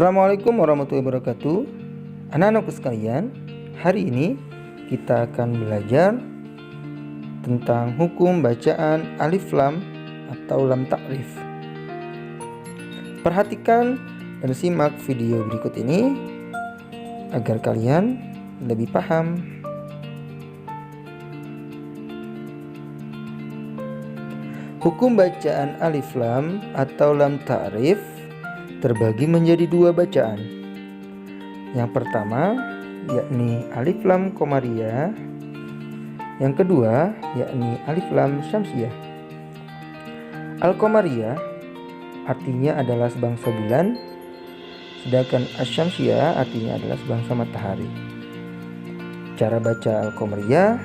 Assalamualaikum warahmatullahi wabarakatuh. Anak-anakku sekalian, hari ini kita akan belajar tentang hukum bacaan alif lam atau lam takrif. Perhatikan dan simak video berikut ini agar kalian lebih paham. Hukum bacaan alif lam atau lam takrif terbagi menjadi dua bacaan. Yang pertama yakni alif lam komariah, yang kedua yakni alif lam syamsiah. Al-komariah artinya adalah sebangsa bulan, sedangkan asy-syamsiah artinya adalah sebangsa matahari. Cara baca al-komariah,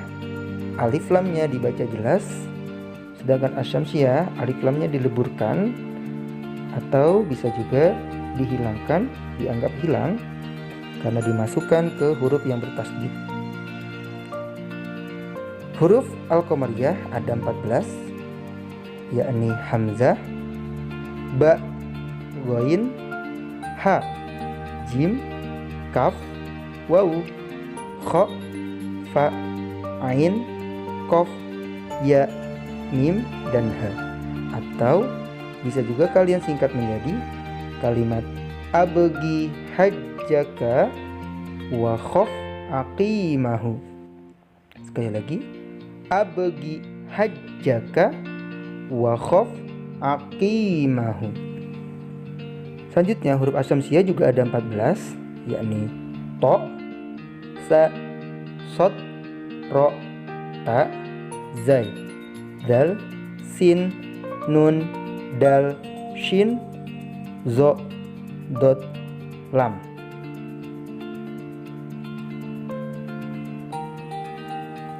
alif lamnya dibaca jelas, sedangkan asy-syamsiah alif lamnya dileburkan atau bisa juga dihilangkan, dianggap hilang karena dimasukkan ke huruf yang bertasydid. Huruf al-komariah ada 14, yakni hamzah, ba, ghain, ha, jim, kaf, waw, kha, fa, ain, qaf, ya, mim, dan ha. Atau bisa juga kalian singkat menjadi kalimat abgi hajjaka wa khaf aqimahu. Sekali lagi, abgi hajjaka wa khaf aqimahu. Selanjutnya huruf asy-syamsiah juga ada 14, yakni to, sa, sod, ro, ta, zai, dal, sin, nun, dal, shin, zo, dot, lam.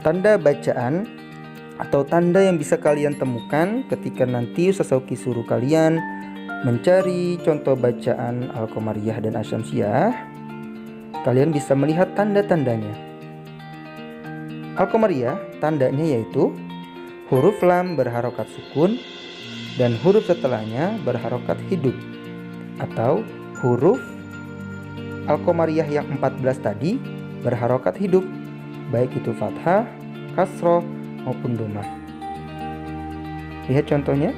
Tanda bacaan atau tanda yang bisa kalian temukan ketika nanti Ustaz Sauki suruh kalian mencari contoh bacaan al-komariah dan asy-syamsiah, kalian bisa melihat tanda-tandanya. Al-komariah tandanya yaitu huruf lam berharokat sukun dan huruf setelahnya berharokat hidup, atau huruf al-komariah yang 14 tadi berharokat hidup, baik itu fathah, kasroh maupun dhammah. Lihat contohnya.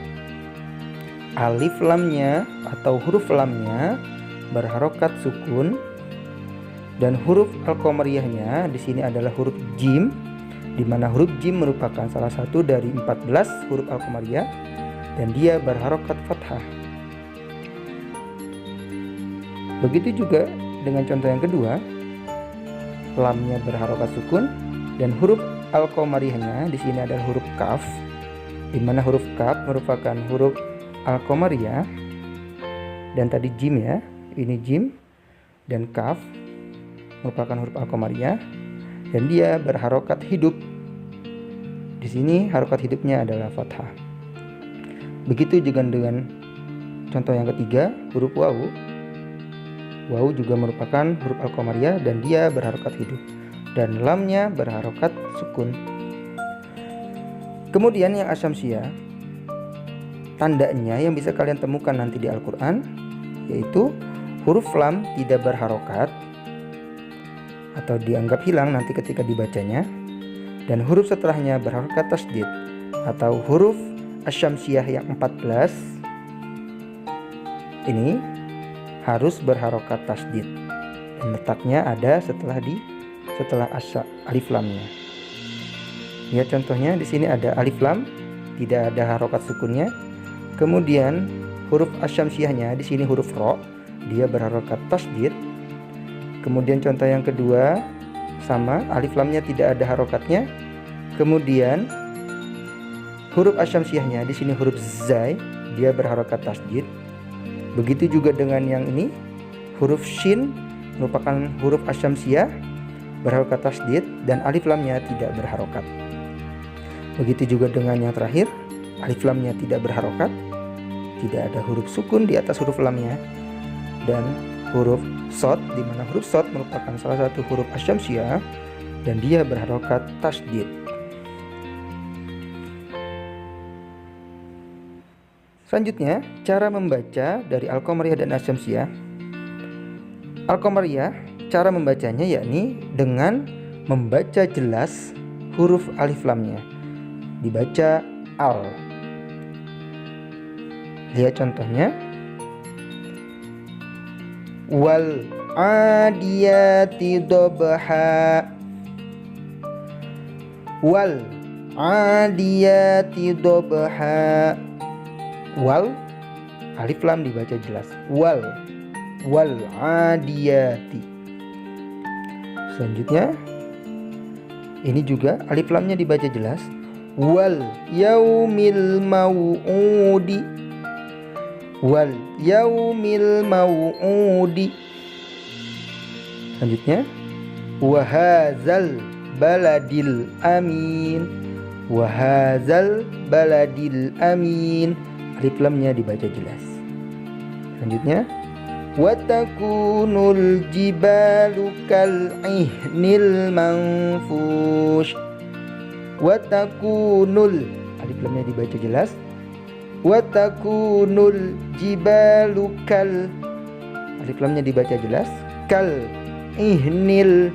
Alif lamnya atau huruf lamnya berharokat sukun dan huruf al-komariahnya di sini adalah huruf jim, di mana huruf jim merupakan salah satu dari 14 huruf al-komariah dan dia berharokat fathah. Begitu juga dengan contoh yang kedua, lamnya berharokat sukun dan huruf al-komariahnya di sini adalah huruf kaf, di mana huruf kaf merupakan huruf al-komariah dan tadi jim ya, ini jim dan kaf merupakan huruf al-komariah dan dia berharokat hidup. Di sini harokat hidupnya adalah fathah. Begitu juga dengan contoh yang ketiga, huruf waw. Waw juga merupakan huruf al-komariah dan dia berharokat hidup. Dan lamnya berharokat sukun. Kemudian yang asy-syamsiah, tandanya yang bisa kalian temukan nanti di Al-Quran, yaitu huruf lam tidak berharokat atau dianggap hilang nanti ketika dibacanya, dan huruf setelahnya berharokat tasydid, atau huruf asy-syamsiah yang 14 ini harus berharokat tasydid dan letaknya ada setelah alif lamnya. Lihat contohnya, di sini ada alif lam, tidak ada harokat sukunnya. Kemudian huruf asy-syamsiahnya di sini huruf ro, dia berharokat tasydid. Kemudian contoh yang kedua sama, alif lamnya tidak ada harokatnya. Kemudian huruf asy-syamsiahnya di sini huruf zai, dia berharokat tasydid. Begitu juga dengan yang ini, huruf shin merupakan huruf asy-syamsiah, berharokat tasydid dan alif lamnya tidak berharokat. Begitu juga dengan yang terakhir, alif lamnya tidak berharokat, tidak ada huruf sukun di atas huruf lamnya, dan huruf shad, di mana huruf shad merupakan salah satu huruf asy-syamsiah dan dia berharokat tasydid. Selanjutnya, cara membaca dari al-komariah dan asy-syamsiah. Al-Qamariyah, cara membacanya yakni dengan membaca jelas huruf alif lamnya. Dibaca al. Lihat contohnya. Wal adiyati dobha. Wal adiyati dobha. Wal, alif lam dibaca jelas. Wal adiyati. Selanjutnya, ini juga alif lamnya dibaca jelas. Wal yaumil mau'udi. Wal yaumil mau'udi. Selanjutnya, wahazal baladil amin. Wahazal baladil amin. Alif lamnya dibaca jelas. Selanjutnya, watakunul jibalu kal'ihnil manfush. Watakunul, alif lamnya dibaca jelas. Watakunul jibalu kal, alif lamnya dibaca jelas. Kal ihnil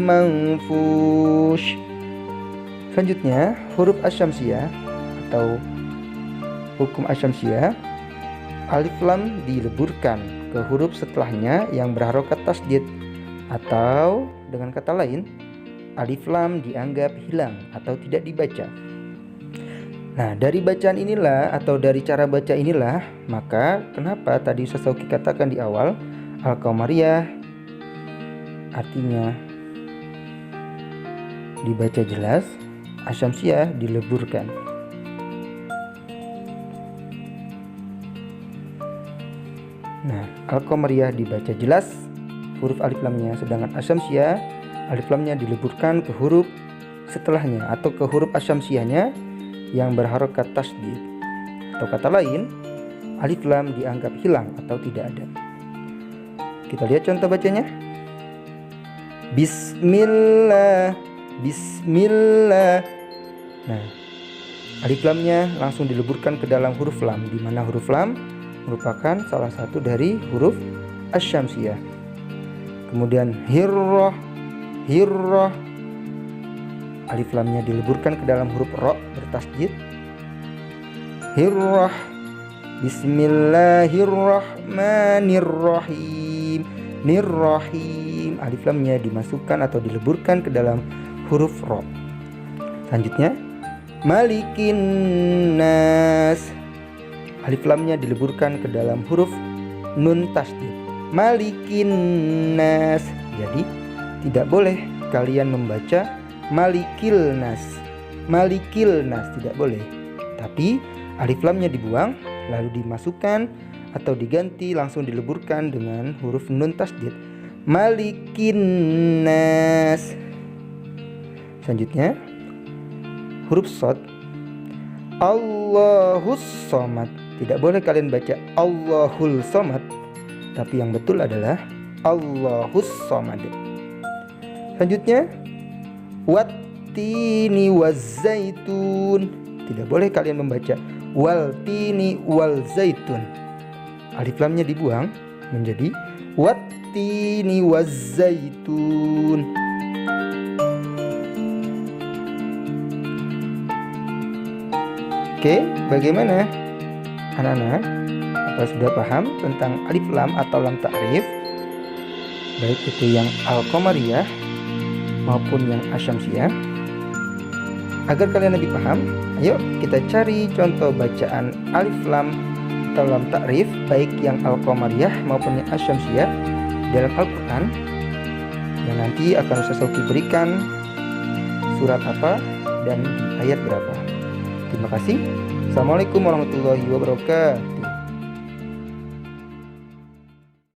manfush. Selanjutnya, huruf asyamsiyah atau hukum asyamsiyah, alif lam dileburkan ke huruf setelahnya yang berharokat tasdid, atau dengan kata lain, alif lam dianggap hilang atau tidak dibaca. Nah, dari bacaan inilah atau dari cara baca inilah, maka kenapa tadi Ustaz Sauki katakan di awal, Al-Qamariyah artinya dibaca jelas, asyamsiyah dileburkan. Nah, Al-Qamariyah dibaca jelas huruf alif lamnya, sedangkan asyamsiyah alif lamnya dileburkan ke huruf setelahnya atau ke huruf asyamsiyahnya yang berharokat tasdid. Atau kata lain, alif lam dianggap hilang atau tidak ada. Kita lihat contoh bacanya. Bismillah, bismillah. Nah, alif lamnya langsung dileburkan ke dalam huruf lam, di mana huruf lam merupakan salah satu dari huruf asyamsiyah. Kemudian hirrah, hirrah, alif lamnya dileburkan ke dalam huruf ro bertasdid. Hirrah, bismillahirrahmanirrahim. Nirrahim, alif lamnya dimasukkan atau dileburkan ke dalam huruf ro. Selanjutnya, malikin nas, alif lamnya dileburkan ke dalam huruf nun tasdid. Malikin nas. Jadi tidak boleh kalian membaca malikil nas. Malikil nas tidak boleh. Tapi alif lamnya dibuang lalu dimasukkan atau diganti langsung dileburkan dengan huruf nun tasdid. Malikin nas. Selanjutnya, huruf shad. Allahus somad. Tidak boleh kalian baca Allahul somad, tapi yang betul adalah Allahus somad. Selanjutnya, wattini wazzaitun. Tidak boleh kalian membaca waltini walzaitun. Alif lamnya dibuang menjadi wattini wazzaitun. Oke, bagaimana anak-anak? Apa sudah paham tentang alif lam atau lam ta'rif? Baik itu yang Al-Qamariyah maupun yang asyamsiyah. Agar kalian lebih paham, ayo kita cari contoh bacaan alif lam atau lam ta'rif baik yang Al-Qamariyah maupun yang asyamsiyah dalam Al-Quran, yang nanti akan Ustaz Sauki berikan surat apa dan di ayat berapa. Terima kasih. Assalamualaikum warahmatullahi wabarakatuh.